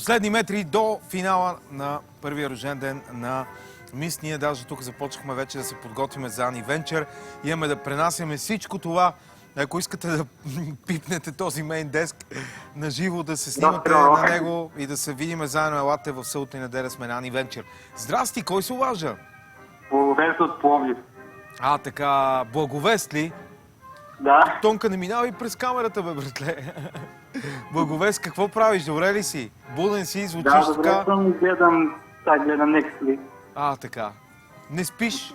Последни метри до финала на първия рожден ден на Мис. Ние даже тук започнахме вече да се подготвим за Ани Венчър. Имаме да пренасяме всичко това. Ако искате да пипнете този мейн деск на живо, да се снимате на него и да се видиме заедно, елате в събота и неделя сме на Ани Венчър. Здрасти, кой се обажда? Благовест от Пловдив. Така, Благовест ли? Да. Тонка, не минава и през камерата, бе, братле. Благовест, какво правиш? Добре ли си? Буден си, звучиш Да, добре така? съм, гледам Netflix. Така. Не спиш?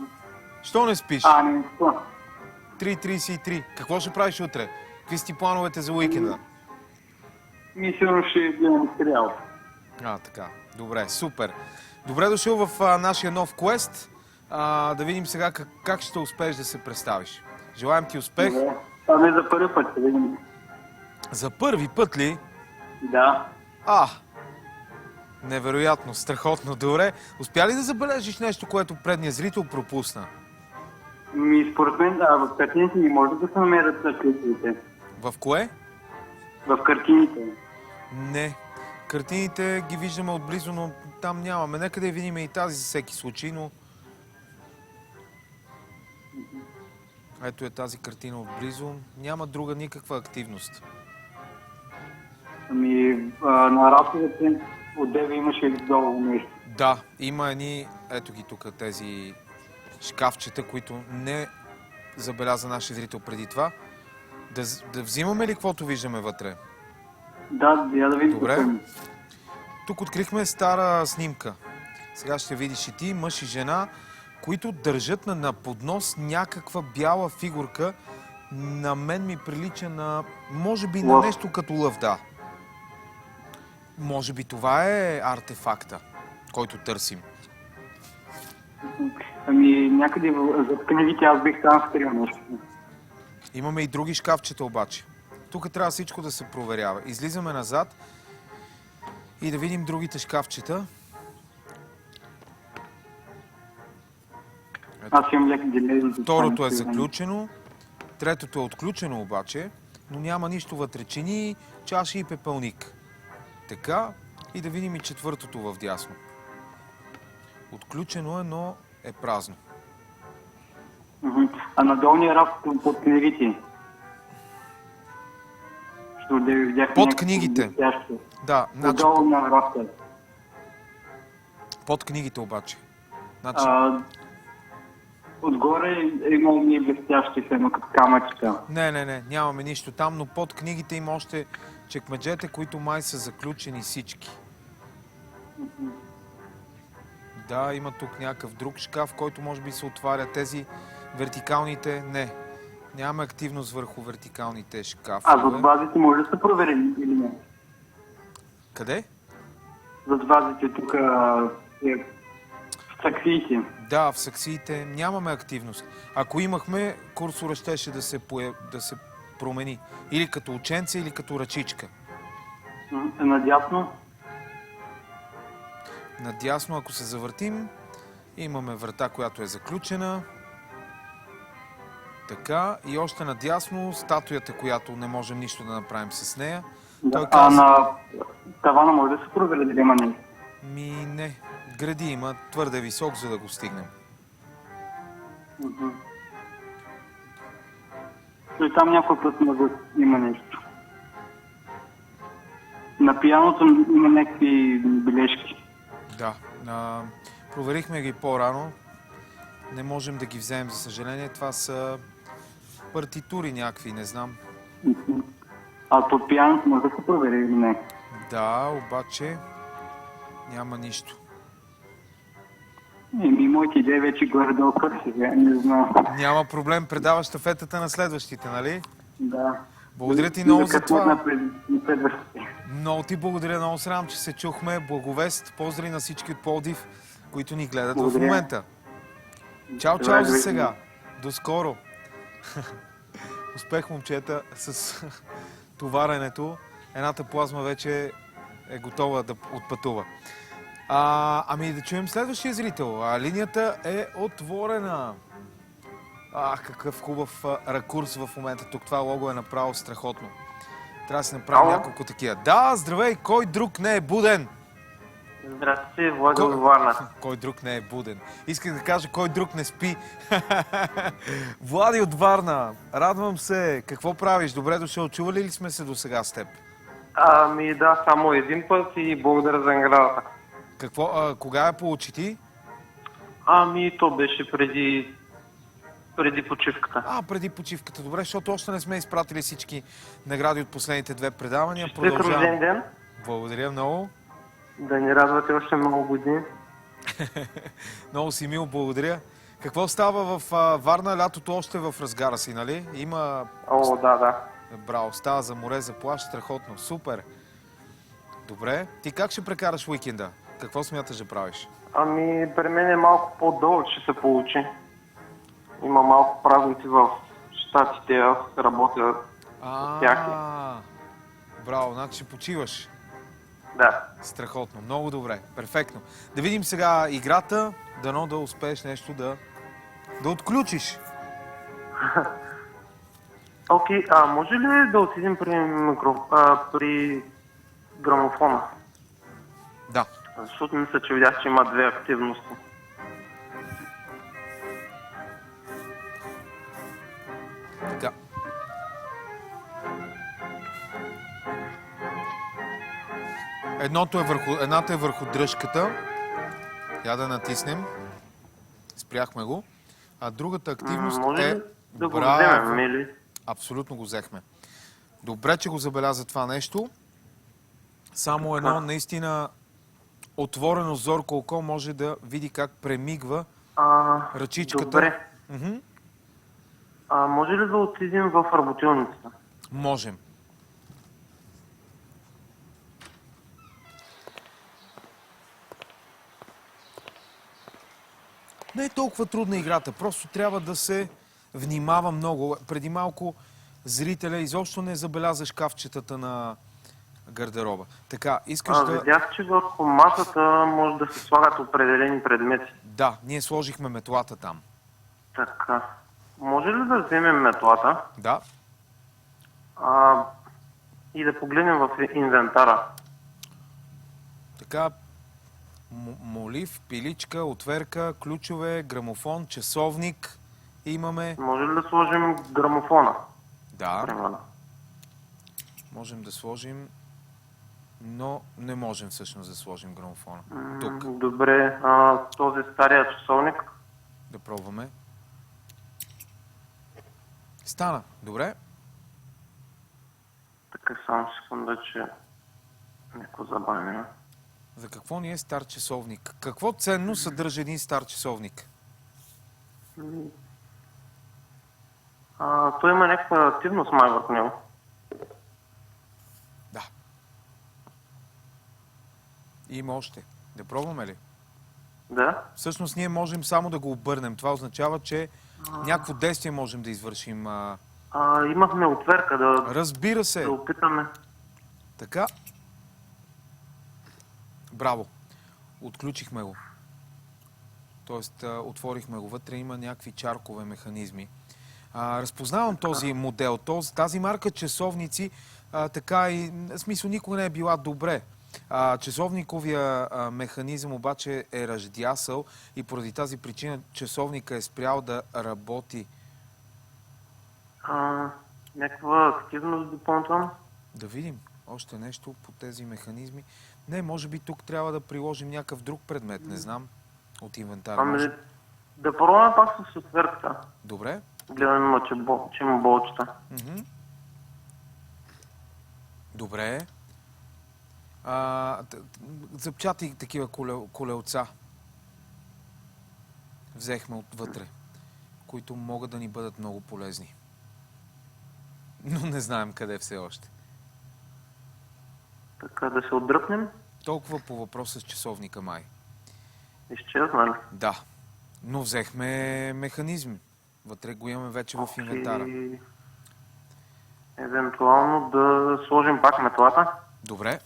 Що не спиш? Не спа. 3:33. Какво ще правиш утре? Какви си плановете за уикенда? Сигурно ще гледам сериал. Така. Добре, супер. Добре дошъл в нашия нов квест. Да видим сега как ще успееш да се представиш. Желаем ти успех. Добре. За първи път ще видим. За първи път ли? Да. Невероятно, страхотно. Добре. Успя ли да забележиш нещо, което предният зрител пропусна? Според мен, в картините не може да се намерят клиповете. В кое? В картините. Не. Картините ги виждаме отблизо, но там нямаме. Нека да я видим и тази за всеки случай, но... Ето е тази картина отблизо. Няма друга никаква активност. На разходите отдеве имаше ли долу нещо? Да, има едни, ето ги тук, тези шкафчета, които не забеляза нашия зрител преди това. Да взимаме ли каквото виждаме вътре? Да, я да видим. Добре. Тук открихме стара снимка. Сега ще видиш и ти, мъж и жена, които държат на поднос някаква бяла фигурка. На мен ми прилича на, може би, на нещо като лъв, да. Може би това е артефакта, който търсим. Някъде зад книгите аз бих там скрил нещо. Имаме и други шкафчета обаче. Тук трябва всичко да се проверява. Излизаме назад и да видим другите шкафчета. Аз имам лек дилей. Второто е заключено. Третото е отключено обаче, но няма нищо вътре. Чини, чаши и пепелник. Така, и да видим и четвъртото в дясно. Отключено е, но е празно. А на долния рафт под книгите? Под книгите? Да. Отдолу на рафта. Под книгите обаче. Отгоре има ни блестящи се, но като камъчета. Не, нямаме нищо там, но под книгите има още чекмеджета, които май са заключени всички. Да, има тук някакъв друг шкаф, който може би се отваря. Тези вертикалните, не. Нямаме активност върху вертикалните шкафове. Зад вазите може да се провери или не? Къде? Зад вазите тук в саксиите. Да, в саксиите нямаме активност. Ако имахме, курсора щеше да се промени. Или като ученце, или като ръчичка. Надясно? Надясно, ако се завъртим, имаме врата, която е заключена. Така, и още надясно статуята, която не можем нищо да направим с нея. На тавана може да се провери дали има нещо? Не. Гради има твърде висок, за да го стигнем. И там някой път има нещо. На пияното има някакви бележки. Да. Проверихме ги по-рано. Не можем да ги вземем, за съжаление. Това са партитури някакви, не знам. Под пияното може да се провери или не? Да, обаче няма нищо. Моите идеи вече горе-долу кърси, не знам. Няма проблем, предаваш щафетата на следващите, нали? Да. Благодаря ти много за това. Много ти благодаря, много срам, че се чухме. Благовест, поздрави на всички от Пловдив, които ни гледат в момента. Чао за сега. До скоро. Успех, момчета, с товаренето. Едната плазма вече е готова да отпътува. Да чуем следващия зрител. Линията е отворена. Какъв хубав ракурс в момента. Тук това лого е направо страхотно. Трябва да се направи няколко такива. Да, здравей! Кой друг не е буден? Здрасти, Влади Кой- от Варна. Кой друг не е буден? Исках да кажа, кой друг не спи. Влади от Варна, радвам се. Какво правиш? Добре дошъл. Чували ли сме се до сега с теб? Ами да, само един път и благодаря за наградата. Кога я получи ти? Ами то беше преди почивката. Преди почивката. Добре, защото още не сме изпратили всички награди от последните две предавания. Честит рожден ден. Благодаря много. Да ни радвате още много години. Много си мил, благодаря. Какво става в Варна? Лятото още е в разгара си, нали? Има... О, да. Браво, става за море, за плаж, страхотно. Супер. Добре. Ти как ще прекараш уикенда? Какво смяташ да правиш? Ами при мен е малко по-дълъг ще се получи. Има малко празници в Щатите, аз работя с тях. Браво, значи ще почиваш. Да. Страхотно, много добре, перфектно. Да видим сега играта, дано да успееш нещо да отключиш. Окей, може ли да отидем при грамофона? Да. Защото мисля, че видях, че има две активности. Така. Едната е върху дръжката. Я да натиснем. Спряхме го. А другата активност Може е... ли да го Браво! вземем, или? Абсолютно го взехме. Добре, че го забеляза това нещо. Само едно наистина отворено зорко око може да види как премигва ръчичката. Добре. Може ли да отидем в работилницата? Можем. Не е толкова трудна играта, просто трябва да се внимава много. Преди малко зрителя изобщо не забеляза шкафчетата на гардероба. Така, искаш да... Видях, че върху масата може да се слагат определени предмети. Да, ние сложихме метлата там. Така. Може ли да вземем метлата? Да. И да погледнем в инвентара? Така, молив, пиличка, отверка, ключове, грамофон, часовник имаме. Може ли да сложим грамофона? Да, Примерно. можем да сложим, но не можем всъщност да сложим грамофона. Тук. Добре, този стария часовник. Да пробваме. Стана, добре. Така, само секунда, че някакво забавяне. За какво ни е стар часовник? Какво ценно съдържа един стар часовник? Той има някаква активност май върху него. Да. Има още. Да пробваме ли? Да? Всъщност ние можем само да го обърнем. Това означава, че някакво действие можем да извършим. Имахме отверка Разбира се. да опитаме. Така. Браво. Отключихме го. Тоест, отворихме го. Вътре има някакви чаркове механизми. Разпознавам този модел. Тази марка часовници, така и, в смисъл, никога не е била добре. Часовниковия механизъм обаче е ръждясъл и поради тази причина часовника е спрял да работи. Някаква активност допълнително? Да видим още нещо по тези механизми. Не, може би тук трябва да приложим някакъв друг предмет, не знам, от инвентара. Да пробваме пак с отверката. Добре. Гледаме, че има болчета. Добре. Запчати такива колелца. Взехме отвътре, които могат да ни бъдат много полезни. Но не знаем къде все още. Така, да се отдръпнем? Толкова по въпроса с часовника май. Изчезна ли? Да. Но взехме механизми. Вътре го имаме вече в инвентара. Евентуално да сложим пак метлата. Добре.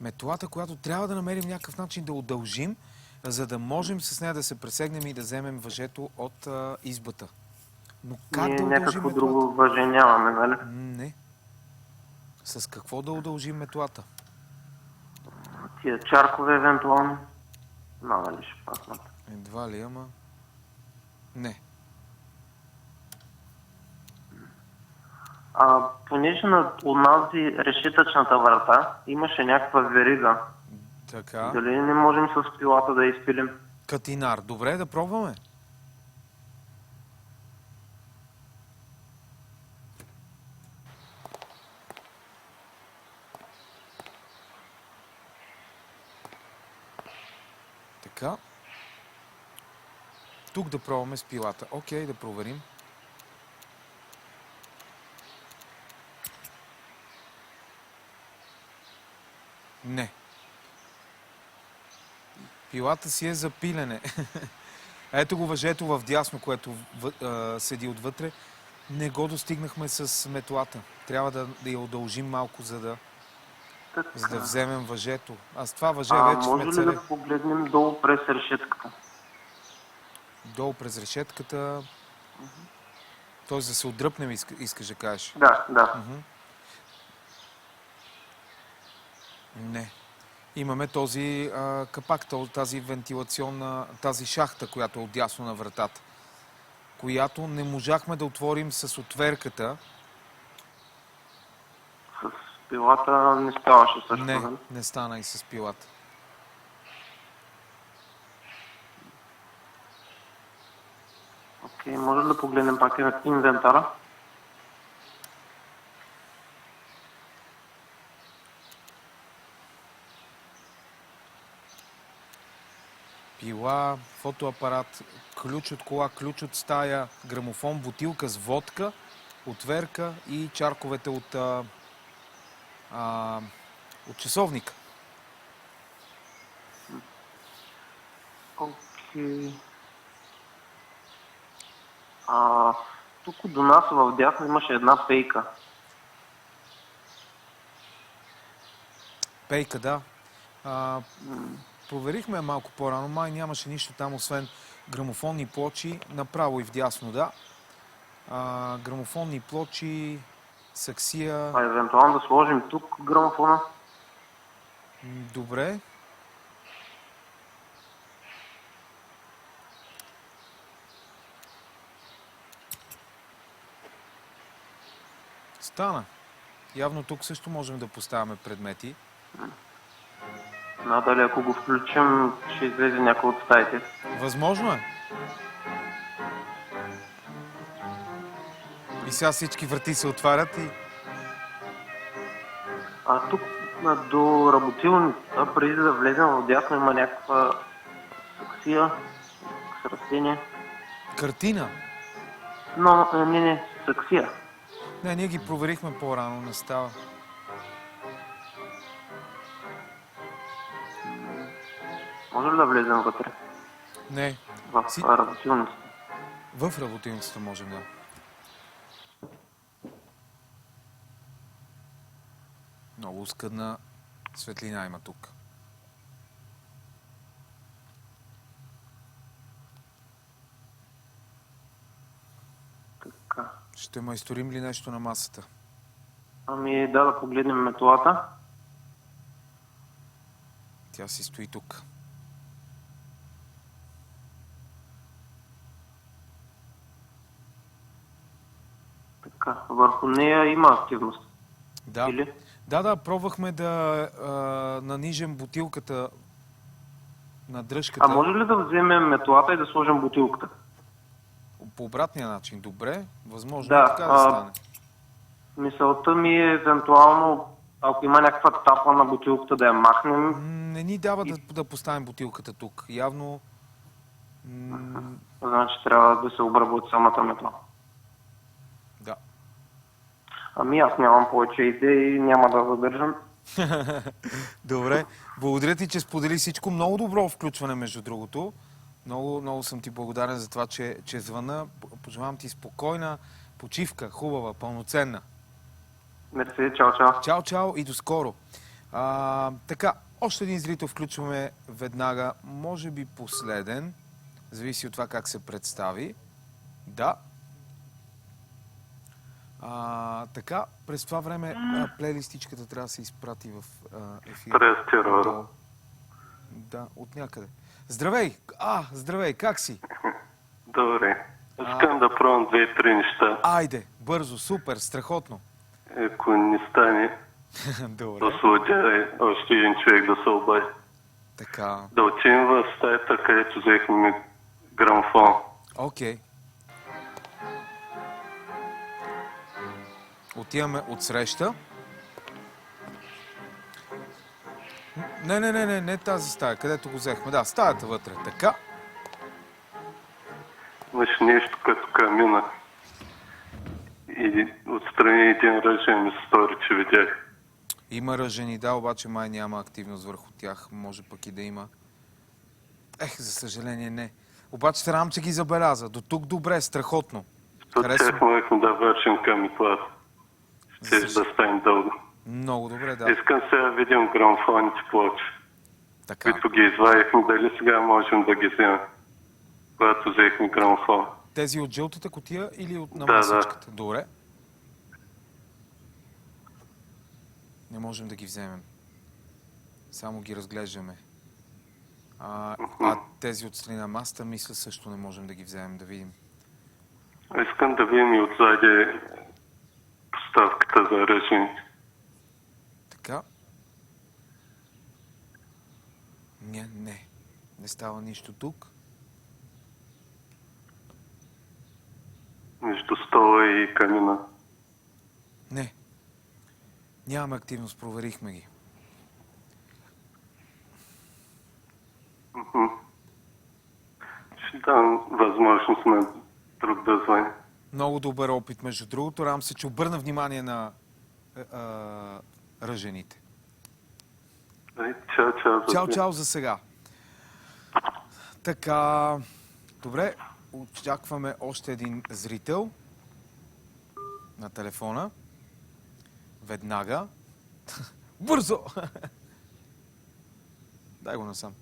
Метлата, която трябва да намерим някакъв начин да удължим, за да можем с нея да се пресегнем и да вземем въжето от избата. Но как Ние да удължим някакво метлата? друго въже нямаме, нали? Не. С какво да удължим метлата? Тия чаркове евентуално. Надали ще паснат. Едва ли, ама... Не. Понеже на онази решетъчната врата имаше някаква верига. Така. Дали не можем с пилата да изпилим? Катинар. Добре, да пробваме. Така. Тук да пробваме с пилата. Окей, да проверим. Не. Пилата си е за пилене. Ето го въжето в дясно, което седи отвътре. Не го достигнахме с метлата. Трябва да я удължим малко, за да вземем въжето. А с това въже вече може сме ли царе. да погледнем долу през решетката? Долу през решетката. Т.е. да се отдръпнем, искаш да кажеш. Да. Не. Имаме този капак, тази вентилационна, тази шахта, която е отдясно на вратата, която не можахме да отворим с отверката. С пилата не ставаше също. Не, нали? не стана и с пилата. Окей, може ли да погледнем пак инвентара? Пила, фотоапарат, ключ от кола, ключ от стая, грамофон, бутилка с водка, отверка и чарковете от часовника. Окей. Тук до нас в дясно имаше една пейка. Пейка, да. Проверихме я малко по-рано, май нямаше нищо там, освен грамофонни плочи, направо и вдясно, да. Грамофонни плочи, саксия. Евентуално да сложим тук грамофона. Добре. Стана. Явно тук също можем да поставяме предмети. Надали ако го включим, ще излезе някой от стаите. Възможно е. И сега всички врати се отварят и... Тук до работилницата, преди да влезем в дясно, има някаква саксия с растение. Картина. Но, не, саксия. Не, ние ги проверихме по-рано, не става. Може ли да влезем вътре? Не. В работилницата. В работилницата можем, да. Много скъдна светлина има тук. Така. Ще майсторим ли нещо на масата? Да погледнем метлата. Тя си стои тук. Така, върху нея има активност. Да. Или? Да, пробвахме да нанижем бутилката на дръжката. Може ли да вземем метлата и да сложим бутилката? По обратния начин. Добре. Възможно Да, е така да стане. Мисълта ми е евентуално, ако има някаква тапа на бутилката, да я махнем. Не ни дава да поставим бутилката тук. Явно... Значи трябва да се обработи самата метла. Да. Аз нямам повече идеи, няма да задържам. Добре. Благодаря ти, че сподели всичко. Много добро включване, между другото. Много съм ти благодарен за това, че звъна. Пожелавам ти спокойна почивка, хубава, пълноценна. Мерси, чао. Чао и до скоро. Така, още един зрител включваме веднага. Може би последен. Зависи от това как се представи. Да. Така, през това време плейлистичката трябва да се изпрати в ефир. Здрасти, Родо. Да, от някъде. Здравей! Здравей, как си? Добре. Искам да пробвам 2-3 неща. Айде, бързо, супер, страхотно. Ако не стане, Добре. освободя още един човек да се обади. Така, Да отидем в стаята, където взехме грамфон. окей. Отиваме от среща. Не тази стая, където го взехме. Да, стаята вътре. Така. Имаш нещо като камина. И отстрани един ръжен ми се стори, че видях. Има ръжени, да, обаче май няма активност върху тях. Може пък и да има. За съжаление не. Обаче трябва, че ги забеляза. До тук добре, страхотно. От Харесва. тях можехме да вършим към и клас. Ще да станем дълго. Много добре, да. Искам сега да видим грамфоните плочи, Така. които ги извадихме. Дали сега можем да ги вземем, когато взехме грамфон. Тези от жълтата кутия или от на Да, масичката? Добре. Не можем да ги вземем. Само ги разглеждаме. А тези от страни на маста, мисля, също не можем да ги вземем, да видим. Искам да видим и отзади поставката за ръжените. Така. Не става нищо тук. Между стола и камина. Не. Нямаме активност, проверихме ги. Ще дам възможност на друг да звъни. Много добър опит, между другото. Радвам се, че обърна внимание на ръжените. Чао. Чао за сега. Така, добре, очакваме още един зрител на телефона. Веднага. Бързо! Дай го насам.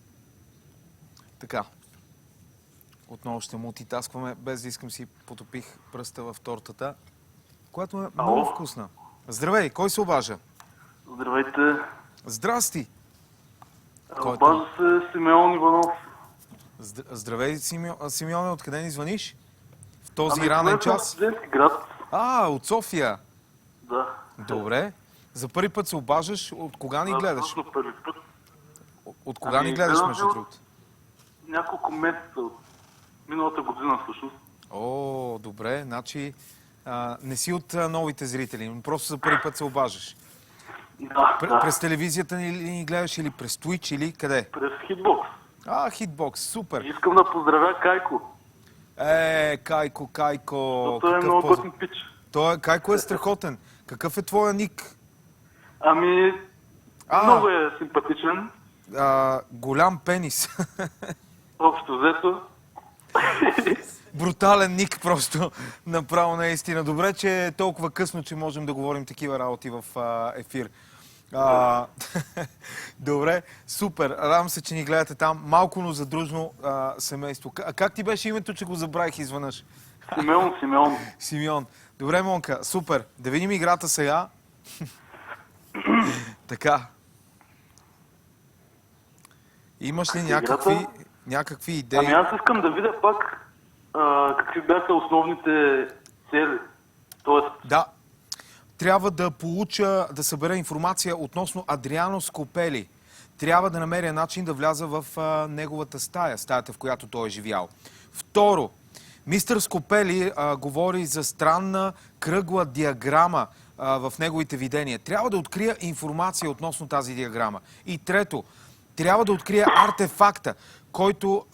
Така. Отново ще мултитаскваме, без да искам си потопих пръста в тортата, която е много вкусна. Здравей, кой се обажа? Здравейте. Здрасти! Кой е Обажда се Симеон Иванов. Здравей, Симеоне, откъде ни звъниш? В този ранен час? Студентски град. От София. Да. Добре. За първи път се обаждаш. От кога ни гледаш? Абсолютно първи път. От кога ни гледаш, между другото? Няколко месеца от миналата година всъщност. Добре. Значи не си от новите зрители, но просто за първи път се обаждаш. Да. През телевизията ни гледаш или през Twitch или къде? През Хитбокс. Хитбокс, супер. Искам да поздравя Кайко. Кайко. Той е много готин пич. Кайко е страхотен. Какъв е твоя ник? Много е симпатичен. Голям пенис. Общо взето. Брутален ник просто. Направо наистина. Добре, че е толкова късно, че можем да говорим такива работи в ефир. Добре, супер. Радвам се, че ни гледате там. Малко, но задружно семейство. Как ти беше името, че го забравих изведнъж? Симеон. Добре, Монка, супер. Да видим играта сега. Така. Имаш ли някакви идеи? Аз искам да видя пак какви бяха основните цели. Да. Трябва да да събера информация относно Адриано Скопели. Трябва да намеря начин да вляза в неговата стаята, в която той е живял. Второ, мистер Скопели говори за странна кръгла диаграма в неговите видения. Трябва да открия информация относно тази диаграма. И трето, трябва да открия артефакта, който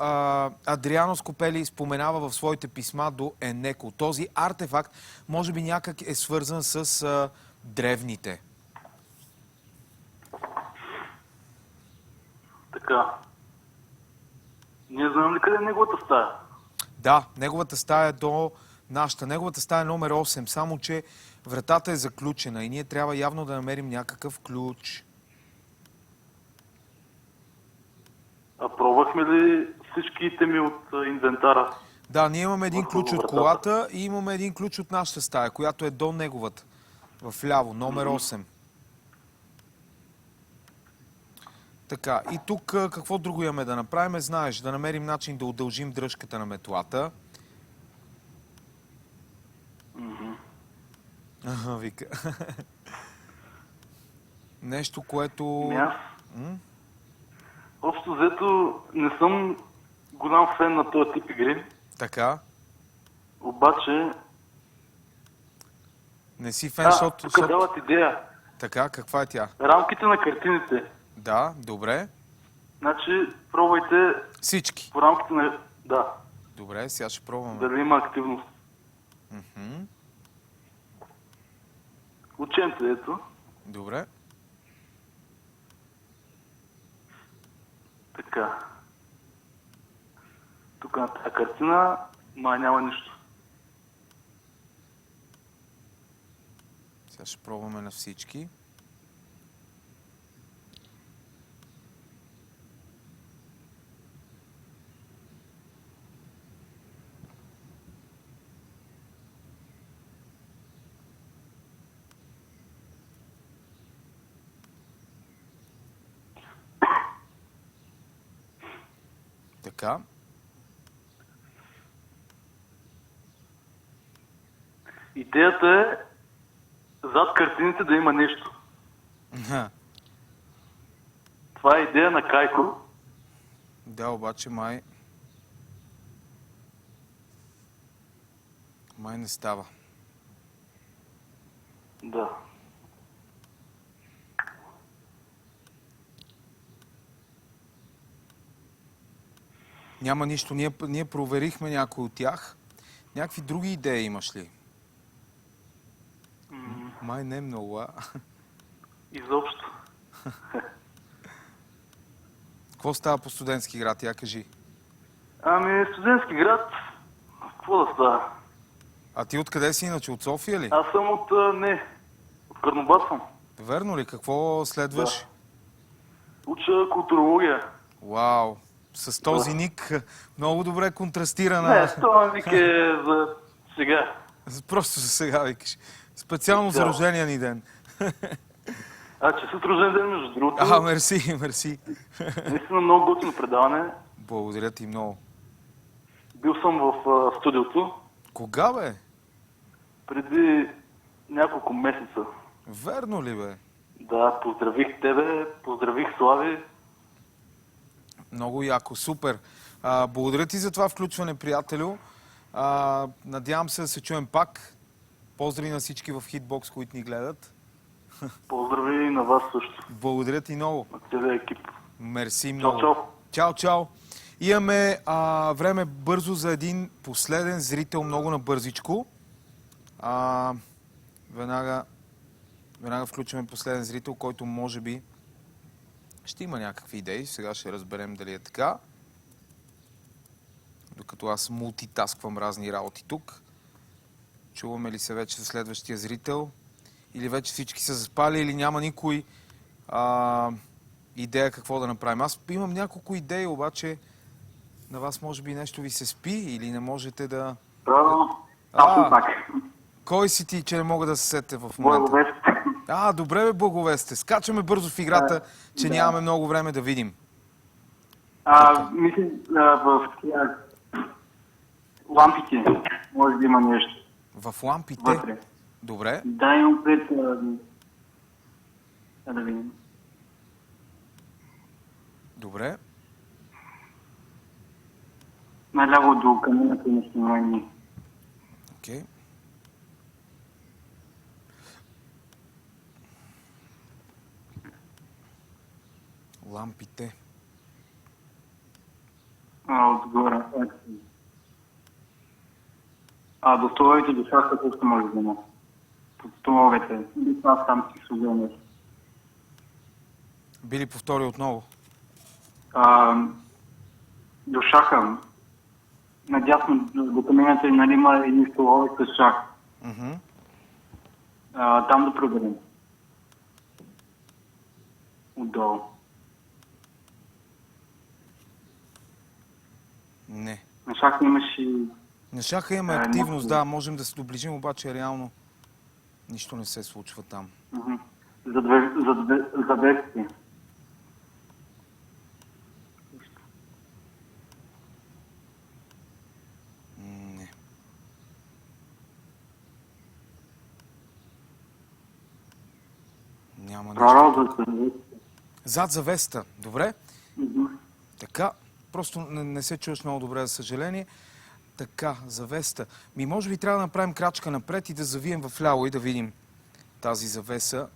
Адриано Скопели споменава в своите писма до Енеко. Този артефакт може би някак е свързан с древните. Така. Ние знаем ли къде е неговата стая? Да, неговата стая е до нашата. Неговата стая е номер 8, само че вратата е заключена и ние трябва явно да намерим някакъв ключ. Пробвахме ли всички итеми от инвентара? Да, ние имаме един ключ от колата и имаме един ключ от нашата стая, която е до неговата. В ляво, номер 8. Така, и тук какво друго имаме да направим? Знаеш, да намерим начин да удължим дръжката на метлата. Ага, вика. Нещо, което... Ами аз, общо взето, не съм голям фен на този тип игри, Така. обаче Не си фен, защото... тук дават идея. Така, каква е тя? Рамките на картините. Да, добре. Значи, пробвайте Всички. по рамките на... Да, Добре, сега ще пробваме. дали има активност. Ученце, ето. Добре. Така. Тук на тази картина май няма нищо. Сега ще пробваме на всички. Така. Идеята е зад картините да има нещо. Ха. Това е идея на Кайко. Да, обаче май не става. Да. Няма нищо. Ние проверихме някой от тях. Някакви други идеи имаш ли? Май не много, а? Изобщо. Какво става по студентски град? Я кажи. Ами, студентски град, какво да става? А ти откъде си иначе? От София ли? Аз съм от Карнобат съм. Верно ли? Какво следваш? Да. Уча културология. Вау! С този ник много добре контрастира Не, на... това ник е за сега. Просто за сега викаш. Специално за рождения ни ден. Честит рожден ден, между другото. Мерси, мерси. Наистина много готино предаване. Благодаря ти много. Бил съм в студиото Кога, бе? преди няколко месеца. Верно ли, бе? Да, поздравих тебе, поздравих Слави. Много яко, супер. Благодаря ти за това включване, приятелю. Надявам се да се чуем пак. Поздрави на всички в Hitbox, които ни гледат. Поздрави и на вас също. Благодаря ти много. На целия екип. Мерси много. Чао, чао. Чао, чао. Имаме време бързо за един последен зрител, много набързичко. Веднага включваме последен зрител, който може би ще има някакви идеи. Сега ще разберем дали е така. Докато аз мултитасквам разни работи тук. Чуваме ли се вече за следващия зрител? Или вече всички са заспали, или няма никой идея какво да направим. Аз имам няколко идеи, обаче на вас може би нещо ви се спи или не можете да... Правилно. Аз съм пак. Кой си ти, че не мога да се сете в момента? Благовест. Добре бе, Благовесте. Скачаме бързо в играта, че нямаме много време да видим. Мисля, в лампите може да има нещо. В лампите? Вътре. Добре. Да, имам пред... да видим. Добре. Наляво до камината на снимание. Окей. Лампите. Отгоре. До столовете до шаха също може да има. Под столовете. Аз там си служил нещо. Би ли повтори отново? До шаха. Надясно до камината нали, има едни столове с шах. Там да проверим. Отдолу. Не. На шаха имаш и... На шаха имаме активност, да, можем да се доближим, обаче реално нищо не се случва там. За две. Няма нищо. Пророзата. Зад завеста. Добре? Така. Просто не се чуваш много добре, за съжаление. Така, завеста. Може би трябва да направим крачка напред и да завием в ляво и да видим тази завеса.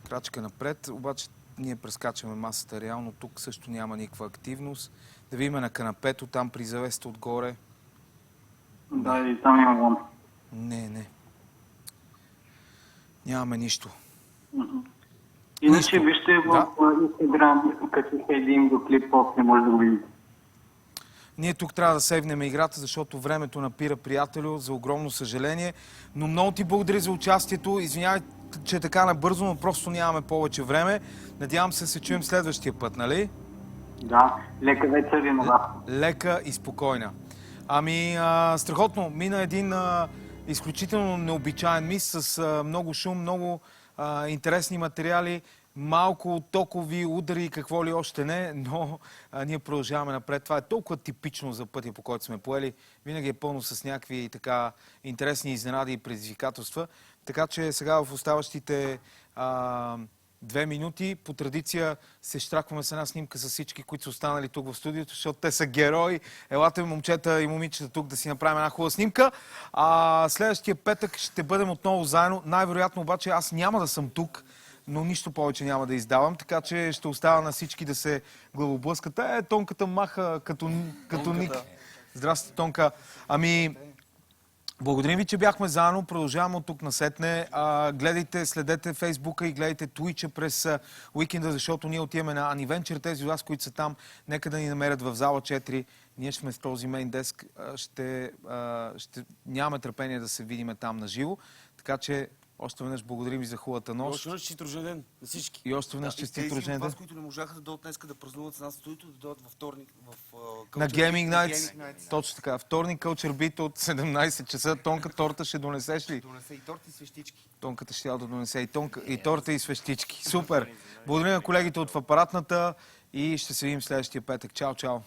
Крачка напред, обаче ние прескачаме масата реално. Тук също няма никаква активност. Да видим на канапето, там при завеста отгоре. Да, и там има вон. Не. Нямаме нищо. Иначе вижте в Инстаграм, качих един до клип, после може да го видите. Ние тук трябва да сейвнем играта, защото времето напира, приятелю, за огромно съжаление. Но много ти благодаря за участието. Извинявай, че е така набързо, но просто нямаме повече време. Надявам се да се чуем следващия път, нали? Да, лека вечер и на вас. Лека и спокойна. Страхотно. Мина един изключително необичаен мис с много шум, много интересни материали, малко токови удари и какво ли още не, но ние продължаваме напред. Това е толкова типично за пътя, по който сме поели. Винаги е пълно с някакви така интересни изненади и предизвикателства. Така че сега в оставащите 2 минути по традиция се щракваме с една снимка с всички, които са останали тук в студиото, защото те са герои. Елате, момчета и момичета, тук да си направим една хубава снимка. Следващия петък ще бъдем отново заедно. Най-вероятно обаче аз няма да съм тук, но нищо повече няма да издавам, така че ще оставя на всички да се главоблъскат. Тонката маха като ник. Здрасти, Тонка. Благодарим ви, че бяхме заедно. Продължаваме от тук насетне. Гледайте, следете Фейсбука и гледайте Twitch през уикенда, защото ние отиваме на Анивенчер. Тези от вас, които са там, нека да ни намерят в зала 4. Ние ще сме в този мейн деск. Нямаме търпение да се видиме там на живо. Така че още веднъж благодарим ви за хубавата нощ. Още веднъж честит рожден ден на всички. И още веднъж честит рожден ден. Тези които не можаха да дойдат днес да празнуват с нас в студиото, да дойдат във вторник на Gaming Nights. Точно така. Вторник Culture Beat от 17 часа. Тонка, торта ще донесеш ли? Ще донесе и торта и свещички. Тонката ще да донесе и торта и свещички. Супер! Благодаря на колегите от апаратната и ще се видим следващия петък. Чао, чао!